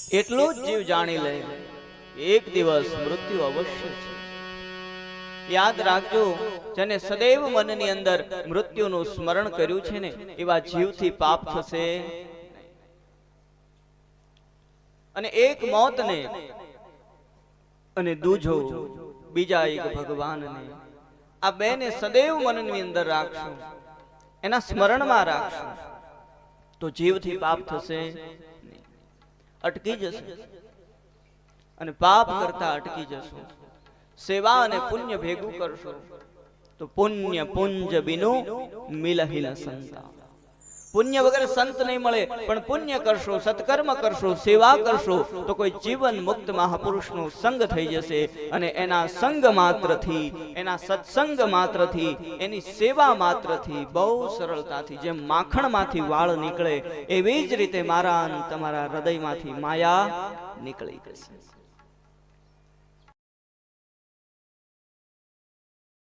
એટલું જ જીવ જાણી લે એક દિવસ મૃત્યુ અવશ્ય છે. યાદ રાખજો, જેને સદૈવ મનની અંદર મૃત્યુનું સ્મરણ કર્યું છે ને એવા જીવથી પાપ થશે. અને એક મોતને અને દૂજો બીજા એક ભગવાનને, આ બેને સદૈવ મનની અંદર રાખશું, એના સ્મરણમાં રાખશું, તો જીવથી પાપ થશે, અટકી જશે. અને પાપ કરતા અટકી જશો. સેવા અને પુણ્ય ભેગું કરશો તો પુણ્ય પુંજ બિનુ મિલહિ ન સંતા. પુણ્ય વગર સંત નહીં મળે, પણ પુણ્ય કરશો, સત્કર્મ કરશો, સેવા કરશો તો કોઈ જીવન મુક્ત મહાપુરુષનો સંગ થઈ જશે. અને એના સંગ માત્રથી, એના સત્સંગ માત્રથી, એની સેવા માત્રથી બહુ સરળતાથી જેમ માખણમાંથી વાળ નીકળે એવી જ રીતે મારા તમારા હૃદયમાંથી માયા નીકળી જશે.